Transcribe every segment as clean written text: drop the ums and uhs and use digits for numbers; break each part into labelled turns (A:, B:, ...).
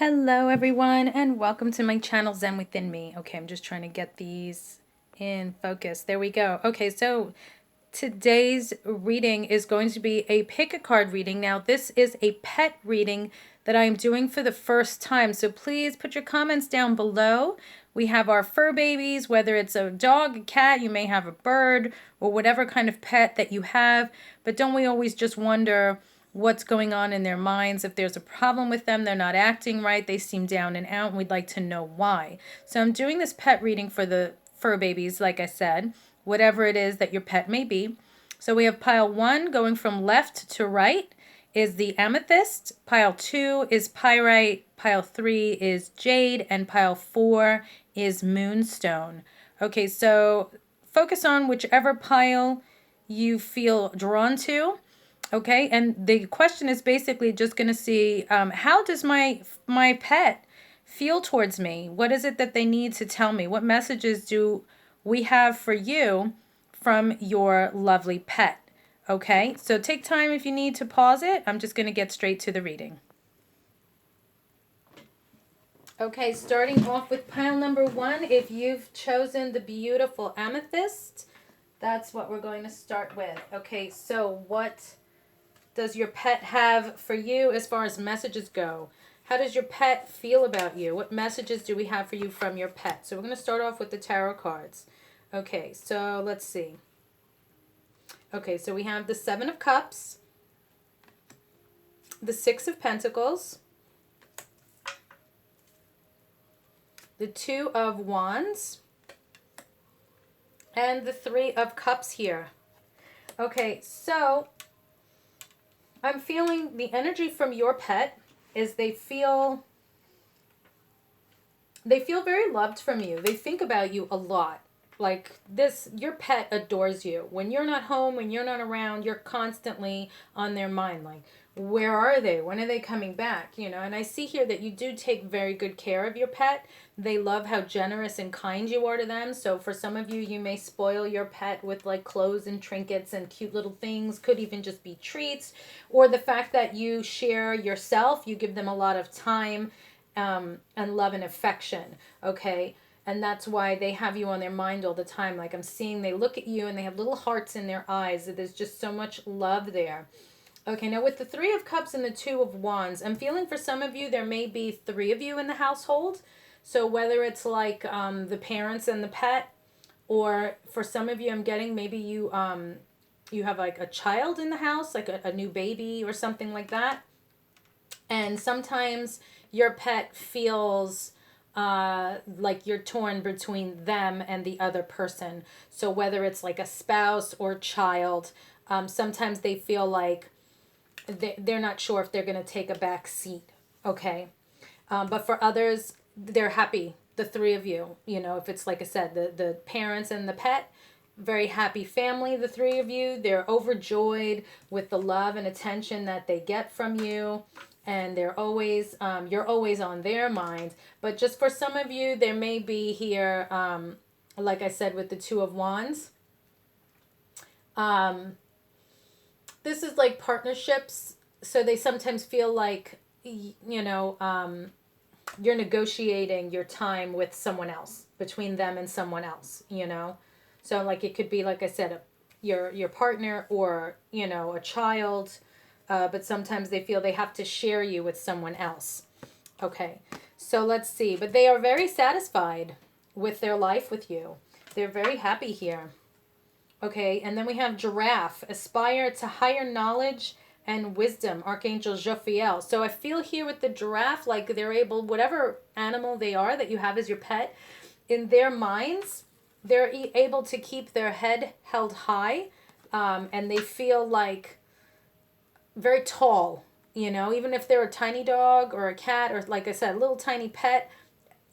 A: Hello everyone and welcome to my channel Zen Within Me. Okay, I'm just trying to get these in focus. There we go. Okay, so today's reading is going to be a pick a card reading. Now this is a pet reading that I am doing for the first time. So please put your comments down below. We have our fur babies, whether it's a dog, a cat, you may have a bird, or whatever kind of pet that you have. But don't we always just wonder what's going on in their minds? If there's a problem with them, they're not acting right, they seem down and out, and we'd like to know why. So I'm doing this pet reading for the fur babies, like I said, whatever it is that your pet may be. So we have pile 1 going from left to right is the Amethyst, pile 2 is Pyrite, pile 3 is Jade, and pile 4 is Moonstone. Okay, so focus on whichever pile you feel drawn to. Okay, and the question is basically just going to see how does my pet feel towards me? What is it that they need to tell me? What messages do we have for you from your lovely pet? Okay, so take time if you need to pause it. I'm just going to get straight to the reading. Okay, starting off with pile number 1, if you've chosen the beautiful Amethyst, that's what we're going to start with. Okay, so what does your pet have for you as far as messages go? How does your pet feel about you? What messages do we have for you from your pet? So we're going to start off with the tarot cards. Okay, so let's see. Okay, so we have the 7 of Cups, the 6 of Pentacles, the 2 of Wands, and the 3 of Cups here. Okay, so I'm feeling the energy from your pet is they feel very loved from you. They think about you a lot. Like this, your pet adores you. When you're not home, when you're not around, you're constantly on their mind. Like, where are they? When are they coming back? You know, and I see here that you do take very good care of your pet. They love how generous and kind you are to them. So for some of you, you may spoil your pet with like clothes and trinkets and cute little things. Could even just be treats. Or the fact that you share yourself, you give them a lot of time and love and affection. Okay. And that's why they have you on their mind all the time. Like I'm seeing, they look at you and they have little hearts in their eyes. There's just so much love there. Okay, now with the 3 of Cups and the 2 of Wands, I'm feeling for some of you, there may be 3 of you in the household. So whether it's like the parents and the pet, or for some of you, I'm getting maybe you have like a child in the house, like a new baby or something like that. And sometimes your pet feels like you're torn between them and the other person. So whether it's like a spouse or child, sometimes they feel like they're not sure if they're going to take a back seat. Okay. But for others, they're happy. The 3 of you, you know, if it's like I said, the parents and the pet, very happy family, the 3 of you, they're overjoyed with the love and attention that they get from you. And they're always, you're always on their mind. But just for some of you, there may be here, like I said, with the 2 of Wands. This is like partnerships. So they sometimes feel like, you know, you're negotiating your time with someone else, between them and someone else, you know. So like it could be, like I said, your partner or, you know, a child. But sometimes they feel they have to share you with someone else. Okay, so let's see. But they are very satisfied with their life with you. They're very happy here. Okay, and then we have Giraffe. Aspire to higher knowledge and wisdom. Archangel Jophiel. So I feel here with the giraffe, like they're able, whatever animal they are that you have as your pet, in their minds, they're able to keep their head held high. And they feel like very tall, you know, even if they're a tiny dog or a cat or, like I said, a little tiny pet,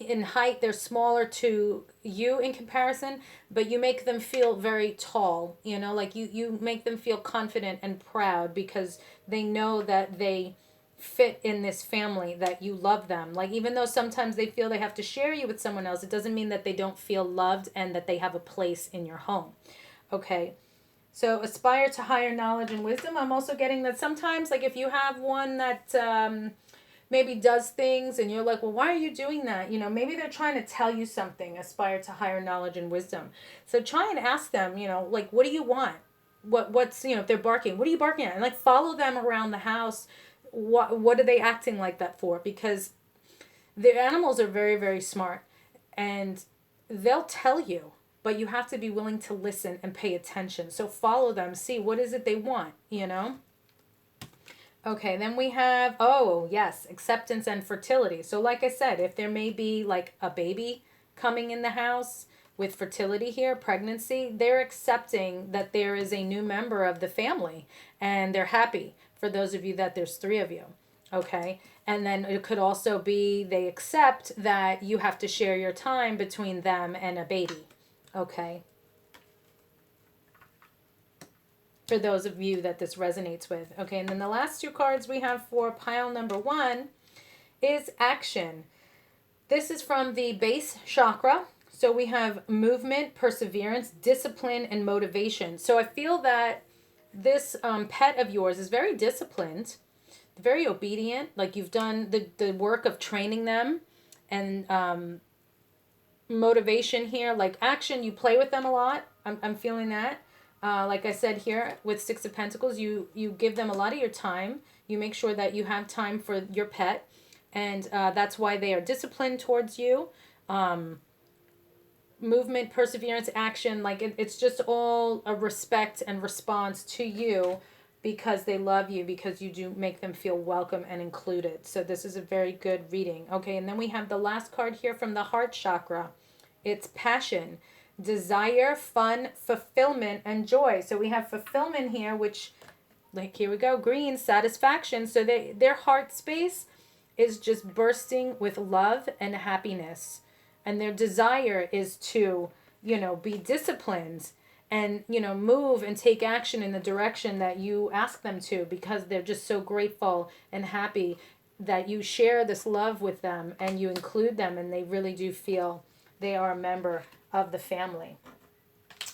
A: in height they're smaller to you in comparison, but you make them feel very tall, you know, like you make them feel confident and proud because they know that they fit in this family, that you love them. Like even though sometimes they feel they have to share you with someone else, it doesn't mean that they don't feel loved and that they have a place in your home. Okay. So aspire to higher knowledge and wisdom. I'm also getting that sometimes, like if you have one that maybe does things and you're like, well, why are you doing that? You know, maybe they're trying to tell you something, aspire to higher knowledge and wisdom. So try and ask them, you know, like, what do you want? What's, you know, if they're barking, what are you barking at? And like follow them around the house. What are they acting like that for? Because the animals are very, very smart and they'll tell you, but you have to be willing to listen and pay attention. So follow them, see what is it they want, you know? Okay, then we have, oh, yes, acceptance and fertility. So, like I said, if there may be like a baby coming in the house with fertility here, pregnancy, they're accepting that there is a new member of the family and they're happy for those of you that there's three of you. Okay, and then it could also be they accept that you have to share your time between them and a baby. Okay. For those of you that this resonates with. Okay, and then the last two cards we have for pile number 1 is action. This is from the base chakra. So we have movement, perseverance, discipline, and motivation. So I feel that this pet of yours is very disciplined, very obedient. Like you've done the work of training them, and motivation here, like action, you play with them a lot. I'm feeling that. Like I said here with Six of Pentacles, you give them a lot of your time. You make sure that you have time for your pet. And that's why they are disciplined towards you. Movement, perseverance, action, like it's just all a respect and response to you because they love you, because you do make them feel welcome and included. So this is a very good reading. Okay, and then we have the last card here from the heart chakra. It's passion, desire, fun, fulfillment, and joy. So we have fulfillment here, which, like, here we go, green, satisfaction. So their heart space is just bursting with love and happiness. And their desire is to, you know, be disciplined and, you know, move and take action in the direction that you ask them to, because they're just so grateful and happy that you share this love with them and you include them, and they really do feel they are a member of the family.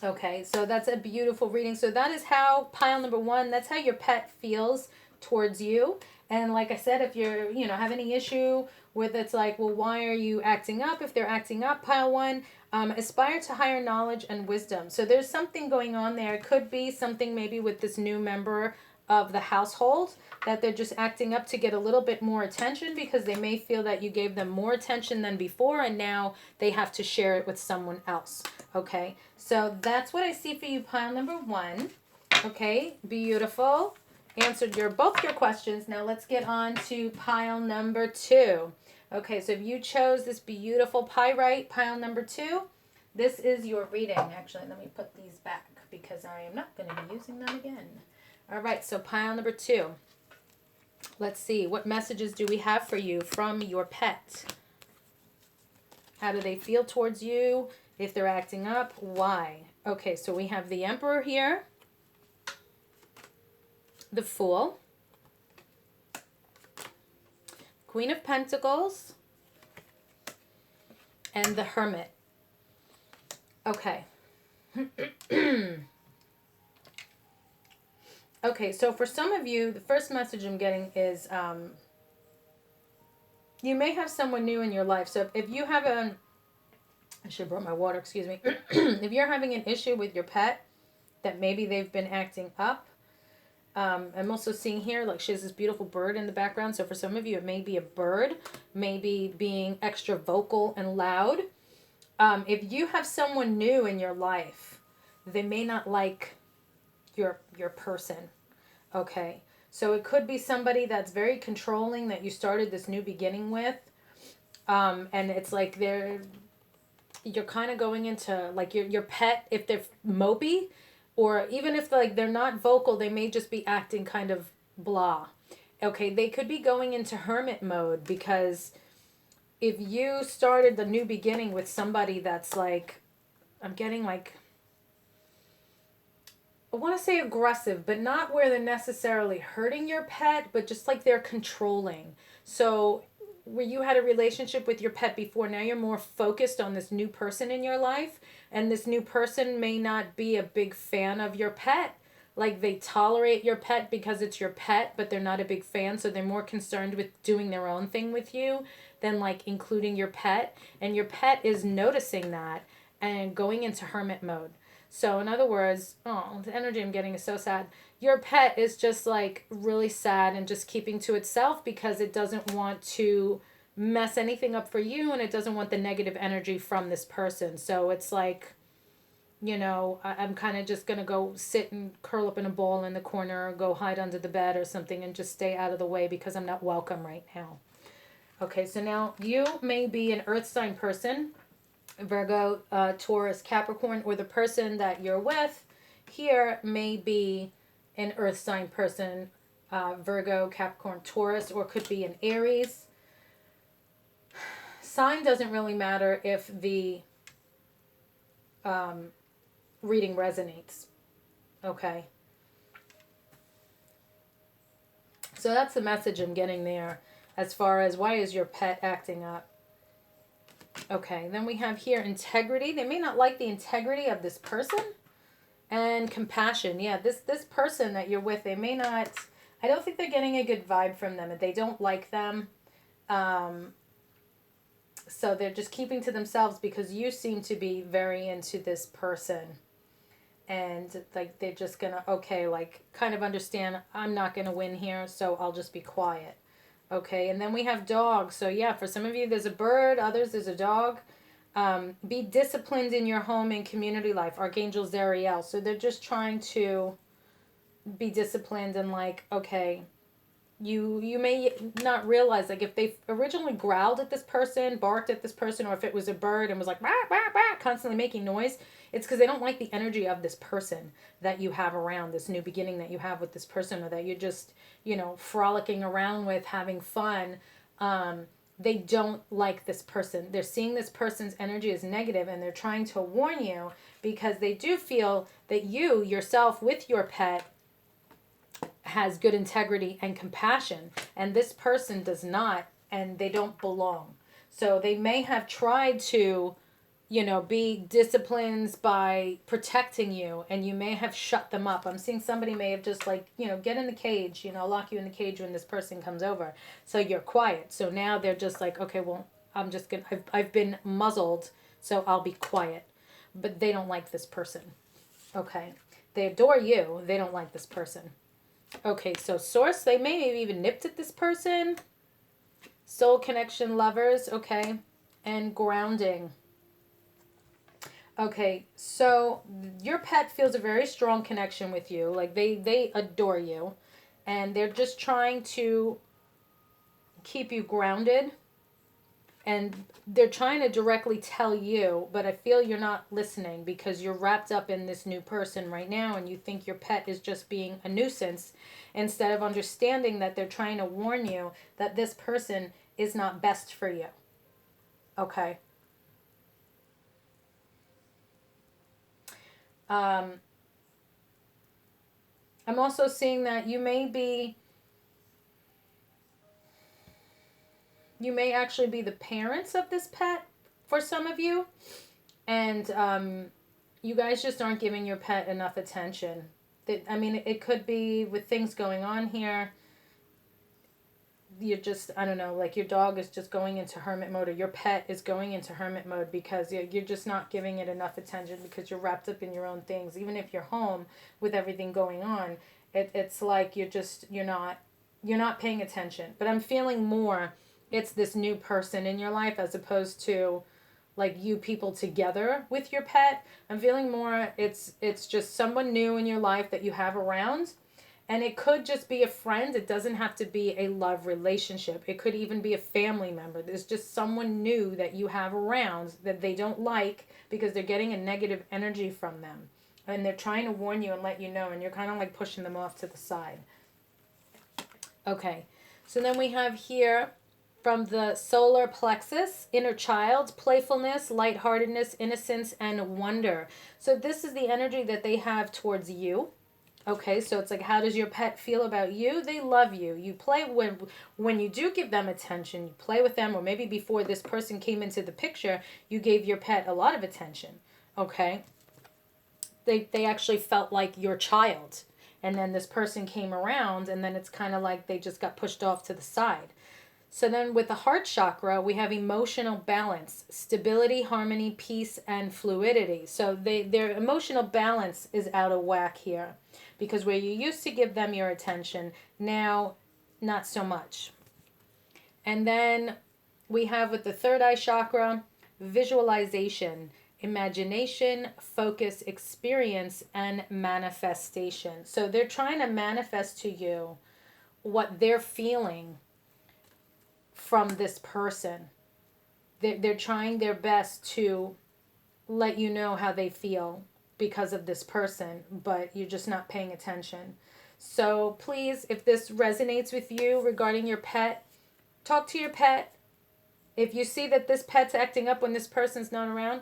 A: Okay, so that's a beautiful reading. So that is how pile number 1, that's how your pet feels towards you. And like I said, if you're, you know, have any issue with it's like, well, why are you acting up? If they're acting up, pile 1, aspire to higher knowledge and wisdom. So there's something going on there. It could be something maybe with this new member of the household that they're just acting up to get a little bit more attention, because they may feel that you gave them more attention than before and now they have to share it with someone else. Okay, so that's what I see for you, pile number 1. Okay, beautiful. Answered both your questions. Now let's get on to pile number 2. Okay, so if you chose this beautiful pyrite, pile number 2, this is your reading. Actually, let me put these back because I am not going to be using them again. All right, so pile number 2. Let's see, what messages do we have for you from your pet? How do they feel towards you? If they're acting up, why? Okay, so we have the Emperor here, the Fool, Queen of Pentacles, and the Hermit. Okay. Okay, so for some of you, the first message I'm getting is you may have someone new in your life. So if you have I should have brought my water, excuse me. If you're having an issue with your pet, that maybe they've been acting up, I'm also seeing here, like, she has this beautiful bird in the background. So for some of you, it may be a bird, maybe being extra vocal and loud. If you have someone new in your life, they may not like your person. Okay, so it could be somebody that's very controlling that you started this new beginning with, and it's like you're kind of going into like your pet, if they're mopey, or even if like they're not vocal, they may just be acting kind of blah. Okay, they could be going into hermit mode, because if you started the new beginning with somebody that's like, I'm getting like, I want to say aggressive, but not where they're necessarily hurting your pet, but just like they're controlling. So where you had a relationship with your pet before, now you're more focused on this new person in your life, and this new person may not be a big fan of your pet, like they tolerate your pet because it's your pet, but they're not a big fan, so they're more concerned with doing their own thing with you than like including your pet. And your pet is noticing that and going into hermit mode. So in other words, oh, the energy I'm getting is so sad. Your pet is just like really sad and just keeping to itself because it doesn't want to mess anything up for you, and it doesn't want the negative energy from this person. So it's like, I'm kind of just going to go sit and curl up in a ball in the corner or go hide under the bed or something and just stay out of the way because I'm not welcome right now. Okay, so now you may be an earth sign person, Virgo, Taurus, Capricorn, or the person that you're with here may be an earth sign person, Virgo, Capricorn, Taurus, or could be an Aries. Sign doesn't really matter if the reading resonates. Okay. So that's the message I'm getting there as far as why is your pet acting up. Okay, then we have here integrity. They may not like the integrity of this person. And compassion. Yeah, this person that you're with, they may not, I don't think they're getting a good vibe from them. They don't like them. So they're just keeping to themselves because you seem to be very into this person. And like they're just gonna, okay, like kind of understand I'm not gonna win here, so I'll just be quiet. Okay, and then we have dogs. So yeah, for some of you there's a bird, others there's a dog. Be disciplined in your home and community life. Archangel Zariel. So they're just trying to be disciplined and like, okay, you may not realize, like if they originally growled at this person, barked at this person, or if it was a bird and was like, bah, bah, bah, constantly making noise, it's because they don't like the energy of this person that you have around, this new beginning that you have with this person, or that you're just, frolicking around with, having fun. They don't like this person. They're seeing this person's energy as negative, and they're trying to warn you because they do feel that you, yourself, with your pet, has good integrity and compassion, and this person does not, and they don't belong. So they may have tried to, be disciplined by protecting you, and you may have shut them up. I'm seeing somebody may have just like, get in the cage, lock you in the cage when this person comes over. So you're quiet. So now they're just like, okay, well, I've been muzzled, so I'll be quiet. But they don't like this person. Okay. They adore you. They don't like this person. Okay, so source, they may have even nipped at this person. Soul connection, lovers, okay. And grounding. Okay, so your pet feels a very strong connection with you. Like they adore you. And they're just trying to keep you grounded. And they're trying to directly tell you, but I feel you're not listening because you're wrapped up in this new person right now and you think your pet is just being a nuisance instead of understanding that they're trying to warn you that this person is not best for you. Okay. I'm also seeing that you may actually be the parents of this pet for some of you. And you guys just aren't giving your pet enough attention. It could be with things going on here. You're just, I don't know, like your dog is just going into hermit mode, or your pet is going into hermit mode because you're just not giving it enough attention because you're wrapped up in your own things. Even if you're home with everything going on, it's like you're not paying attention. But I'm feeling more it's this new person in your life as opposed to like you people together with your pet. I'm feeling more it's just someone new in your life that you have around. And it could just be a friend. It doesn't have to be a love relationship. It could even be a family member. There's just someone new that you have around that they don't like because they're getting a negative energy from them. And they're trying to warn you and let you know. And you're kind of like pushing them off to the side. Okay. So then we have here from the solar plexus, inner child, playfulness, lightheartedness, innocence, and wonder. So this is the energy that they have towards you. Okay, so it's like, how does your pet feel about you? They love you. You play when you do give them attention, you play with them, or maybe before this person came into the picture, you gave your pet a lot of attention. Okay? They actually felt like your child. and then this person came around, and then it's kind of like they just got pushed off to the side. So then with the heart chakra, we have emotional balance, stability, harmony, peace, and fluidity. So their emotional balance is out of whack here, because where you used to give them your attention, now not so much. And then we have with the third eye chakra, visualization, imagination, focus, experience, and manifestation. So they're trying to manifest to you what they're feeling from this person. They're trying their best to let you know how they feel because of this person, but you're just not paying attention. So please, if this resonates with you regarding your pet, talk to your pet. If you see that this pet's acting up when this person's not around,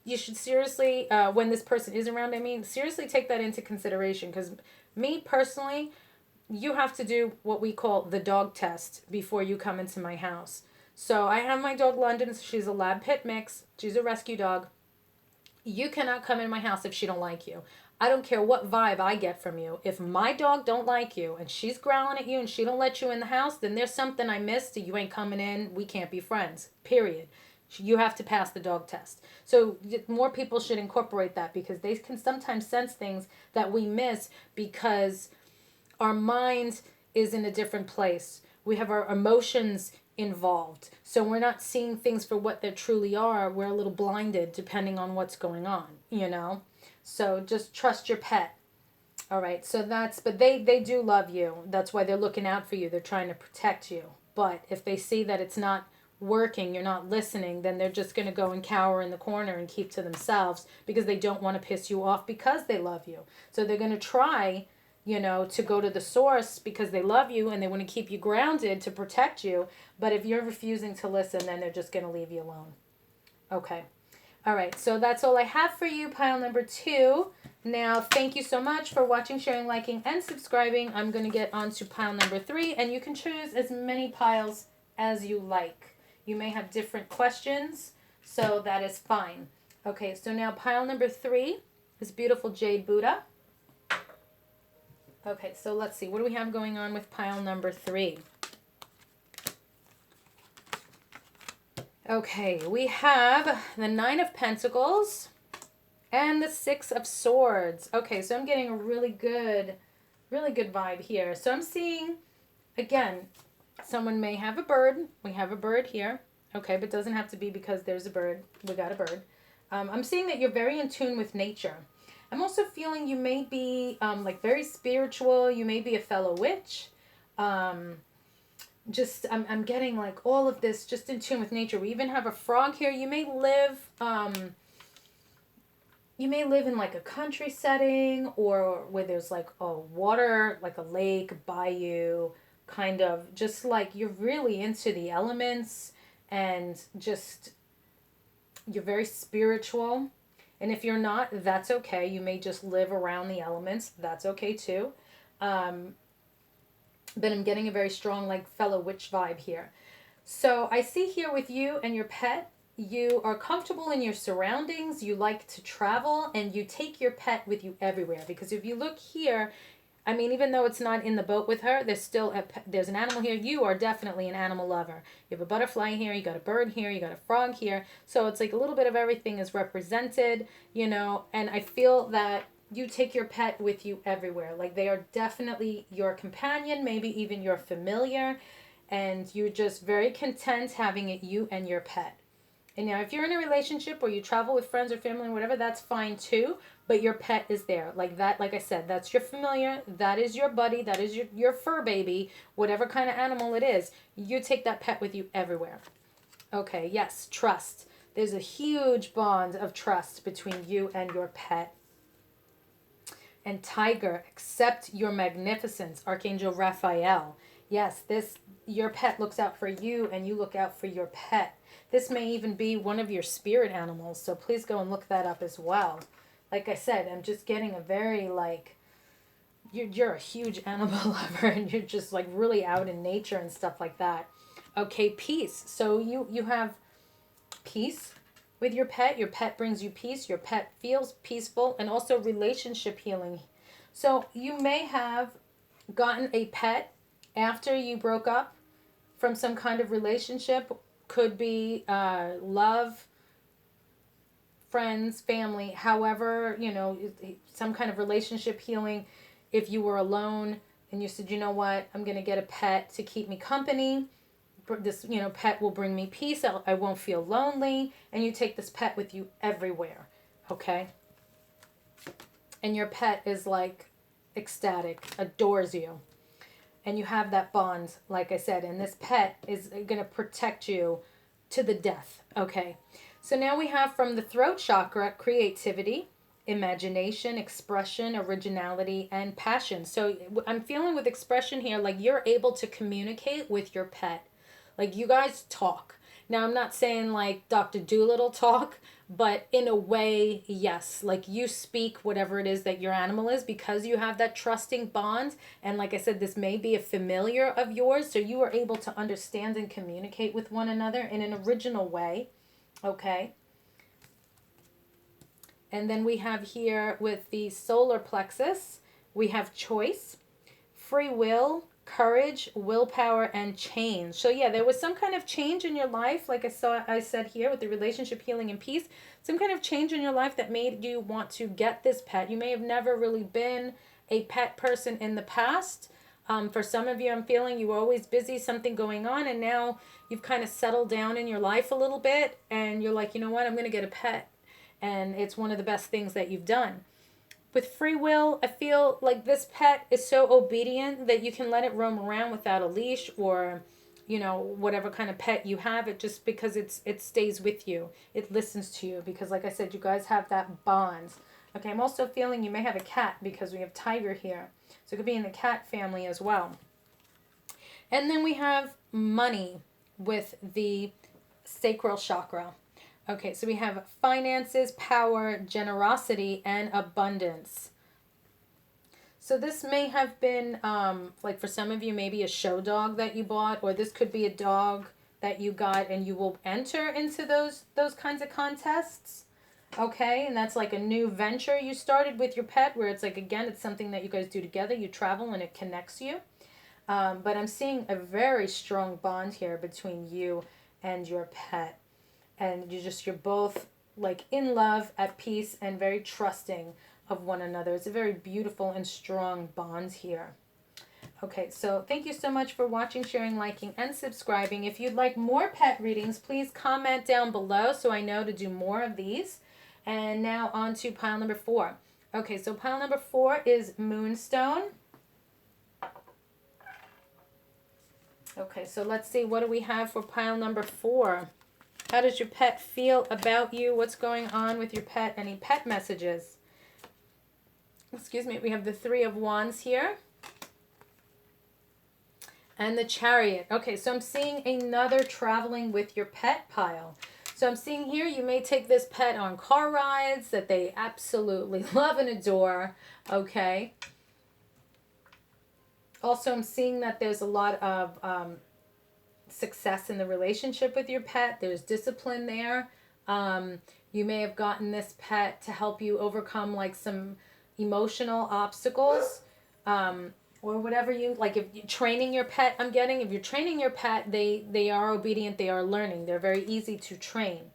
A: you should seriously, when this person is around, seriously take that into consideration. Because me personally, you have to do what we call the dog test before you come into my house. So I have my dog London. She's a lab pit mix. She's a rescue dog. You cannot come in my house if she don't like you. I don't care what vibe I get from you. If my dog don't like you and she's growling at you and she don't let you in the house, then there's something I missed. You ain't coming in. We can't be friends. Period. You have to pass the dog test. So more people should incorporate that, because they can sometimes sense things that we miss because our mind is in a different place. We have our emotions involved. So we're not seeing things for what they truly are. We're a little blinded depending on what's going on, you know? So just trust your pet. All right. So but they do love you. That's why they're looking out for you. They're trying to protect you. But if they see that it's not working, you're not listening, then they're just going to go and cower in the corner and keep to themselves, because they don't want to piss you off, because they love you. So they're going to try, to go to the source because they love you and they want to keep you grounded to protect you. But if you're refusing to listen, then they're just going to leave you alone. Okay. All right. So that's all I have for you, pile number 2. Now, thank you so much for watching, sharing, liking, and subscribing. I'm going to get on to pile number 3, and you can choose as many piles as you like. You may have different questions, so that is fine. Okay. So now pile number 3 is beautiful Jade Buddha. Okay, so let's see. What do we have going on with pile number 3? Okay, we have the 9 of Pentacles and the 6 of Swords. Okay, so I'm getting a really good vibe here. So I'm seeing, again, someone may have a bird. We have a bird here. Okay, but it doesn't have to be because there's a bird. We got a bird. I'm seeing that you're very in tune with nature. I'm also feeling you may be like very spiritual. You may be a fellow witch. I'm getting like all of this just in tune with nature. We even have a frog here. You may live in like a country setting, or where there's like a water, like a lake, bayou, kind of just like you're really into the elements, and just you're very spiritual. And if you're not, that's okay. You may just live around the elements. That's okay too. But I'm getting a very strong like fellow witch vibe here. So I see here with you and your pet, you are comfortable in your surroundings. You like to travel, and you take your pet with you everywhere. Because if you look here, even though it's not in the boat with her, there's an animal here. You are definitely an animal lover. You have a butterfly here, you got a bird here, you got a frog here. So it's like a little bit of everything is represented, and I feel that you take your pet with you everywhere. Like they are definitely your companion, maybe even your familiar, and you're just very content having it you and your pet. And now if you're in a relationship or you travel with friends or family or whatever, that's fine too. But your pet is there. Like that, like I said, that's your familiar. That is your buddy. That is your fur baby. Whatever kind of animal it is, you take that pet with you everywhere. Okay, yes, trust. There's a huge bond of trust between you and your pet. And Tiger, accept your magnificence. Archangel Raphael. Yes, your pet looks out for you and you look out for your pet. This may even be one of your spirit animals, so please go and look that up as well. Like I said, I'm just getting a very you're a huge animal lover, and you're just like really out in nature and stuff like that. Okay, peace. So you have peace with your pet. Your pet brings you peace. Your pet feels peaceful, and also relationship healing. So you may have gotten a pet after you broke up from some kind of relationship. Could be love, friends, family, however, some kind of relationship healing. If you were alone and you said, you know what, I'm going to get a pet to keep me company. This, pet will bring me peace. I won't feel lonely. And you take this pet with you everywhere. Okay? And your pet is like ecstatic, adores you. And you have that bond, like I said. And this pet is going to protect you to the death. Okay? So now we have from the throat chakra, creativity, imagination, expression, originality, and passion. So I'm feeling with expression here, like you're able to communicate with your pet. Like you guys talk. Now I'm not saying like Dr. Doolittle talk, but in a way, yes. Like you speak whatever it is that your animal is because you have that trusting bond. And like I said, this may be a familiar of yours. So you are able to understand and communicate with one another in an original way. Okay. And then we have here with the solar plexus, we have choice, free will, courage, willpower, and change. So yeah, there was some kind of change in your life, like I said here with the relationship healing and peace, some kind of change in your life that made you want to get this pet. You may have never really been a pet person in the past. For some of you, I'm feeling you were always busy, something going on, and now you've kind of settled down in your life a little bit, and you're like, you know what, I'm going to get a pet. And it's one of the best things that you've done. With free will, I feel like this pet is so obedient that you can let it roam around without a leash or, whatever kind of pet you have. It just because it stays with you. It listens to you because, like I said, you guys have that bond. Okay, I'm also feeling you may have a cat because we have tiger here. So it could be in the cat family as well. And then we have money with the sacral chakra. Okay, so we have finances, power, generosity, and abundance. So this may have been, like for some of you, maybe a show dog that you bought, or this could be a dog that you got and you will enter into those kinds of contests. Okay, and that's like a new venture you started with your pet where it's like, again, it's something that you guys do together. You travel and it connects you. But I'm seeing a very strong bond here between you and your pet. And you're both like in love, at peace, and very trusting of one another. It's a very beautiful and strong bond here. Okay, so thank you so much for watching, sharing, liking, and subscribing. If you'd like more pet readings, please comment down below so I know to do more of these. And now on to pile number 4. Okay, so pile number 4 is Moonstone. Okay, so let's see, what do we have for pile number 4? How does your pet feel about you? What's going on with your pet? Any pet messages? Excuse me. We have the 3 of Wands here. And the Chariot. Okay, so I'm seeing another traveling with your pet pile. So I'm seeing here you may take this pet on car rides that they absolutely love and adore. Okay. Also, I'm seeing that there's a lot of success in the relationship with your pet. There's discipline there. You may have gotten this pet to help you overcome like some emotional obstacles, or whatever you like. If you're training your pet, if you're training your pet, they are obedient, they are learning, they're very easy to train.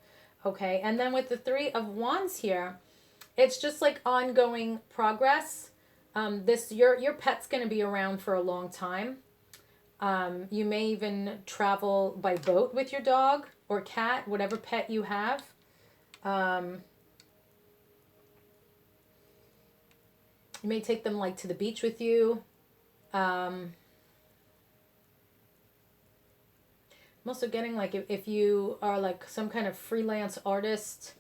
A: Okay, and then with the 3 of Wands here, it's just like ongoing progress. Your pet's going to be around for a long time. You may even travel by boat with your dog or cat, whatever pet you have. You may take them like to the beach with you. I'm also getting like if you are like some kind of freelance artist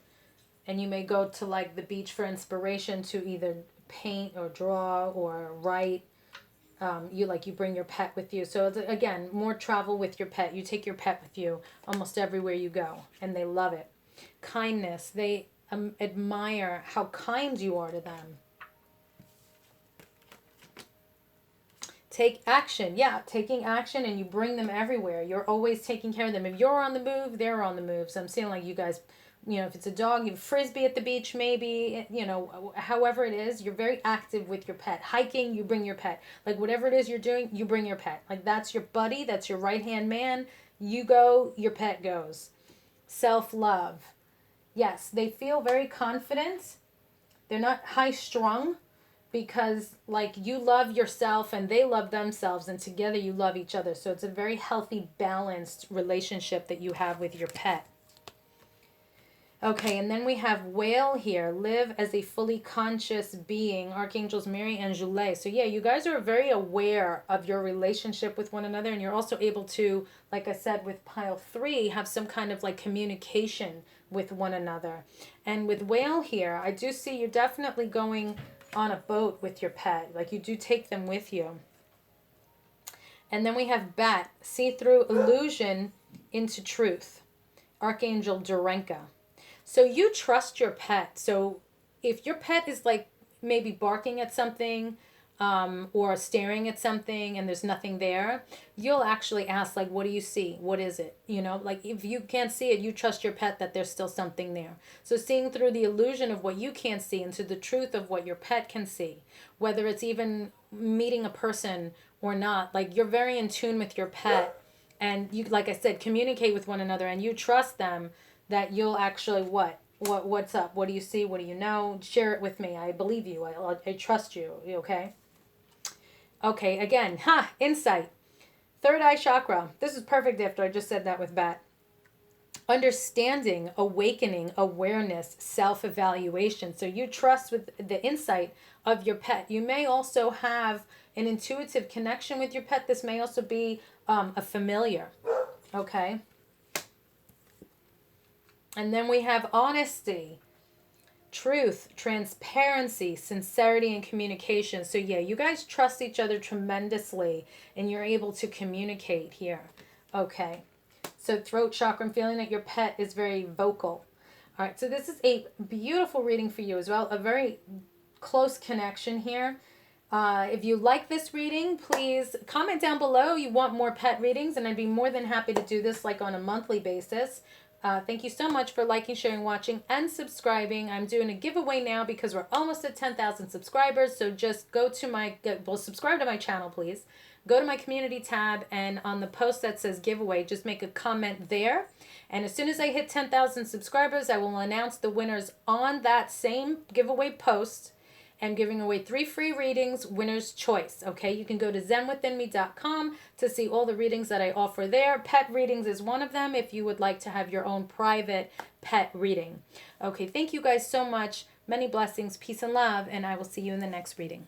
A: and you may go to like the beach for inspiration to either paint or draw or write. You bring your pet with you. So it's, again, more travel with your pet. You take your pet with you almost everywhere you go, and they love it. Kindness. They admire how kind you are to them. Take action. Yeah, taking action, and you bring them everywhere. You're always taking care of them. If you're on the move, they're on the move. So I'm seeing like you guys You know, if it's a dog, you frisbee at the beach, maybe, you know, however it is, you're very active with your pet. Hiking, you bring your pet. Like whatever it is you're doing, you bring your pet. Like that's your buddy, that's your right-hand man. You go, your pet goes. Self-love. Yes, they feel very confident. They're not high-strung because like you love yourself and they love themselves and together you love each other. So it's a very healthy, balanced relationship that you have with your pet. Okay, and then we have whale here. Live as a fully conscious being. Archangels Mary and Julie. So yeah, you guys are very aware of your relationship with one another, and you're also able to, like I said, with pile 3, have some kind of like communication with one another. And with whale here, I do see you're definitely going on a boat with your pet. Like you do take them with you. And then we have bat. See through illusion into truth. Archangel Durenka. So you trust your pet. So if your pet is like maybe barking at something or staring at something and there's nothing there, you'll actually ask like, what do you see? What is it? You know, like if you can't see it, you trust your pet that there's still something there. So seeing through the illusion of what you can't see into the truth of what your pet can see, whether it's even meeting a person or not, like you're very in tune with your pet and you, like I said, communicate with one another and you trust them that you'll actually what's up? What do you see? What do you know? Share it with me. I believe you. I trust you. Okay? Okay, again, insight. Third eye chakra. This is perfect after I just said that with bat. Understanding, awakening, awareness, self-evaluation. So you trust with the insight of your pet. You may also have an intuitive connection with your pet. This may also be a familiar. Okay? And then we have honesty, truth, transparency, sincerity, and communication. So yeah, you guys trust each other tremendously and you're able to communicate here. Okay. So throat chakra, I'm feeling that your pet is very vocal. All right. So this is a beautiful reading for you as well. A very close connection here. If you like this reading, please comment down below you want more pet readings and I'd be more than happy to do this like on a monthly basis. Thank you so much for liking, sharing, watching, and subscribing. I'm doing a giveaway now because we're almost at 10,000 subscribers. So just go to subscribe to my channel, please. Go to my community tab and on the post that says giveaway, just make a comment there. And as soon as I hit 10,000 subscribers, I will announce the winners on that same giveaway post. I'm giving away 3 free readings, winner's choice. Okay, you can go to zenwithinme.com to see all the readings that I offer there. Pet readings is one of them if you would like to have your own private pet reading. Okay, thank you guys so much. Many blessings, peace and love, and I will see you in the next reading.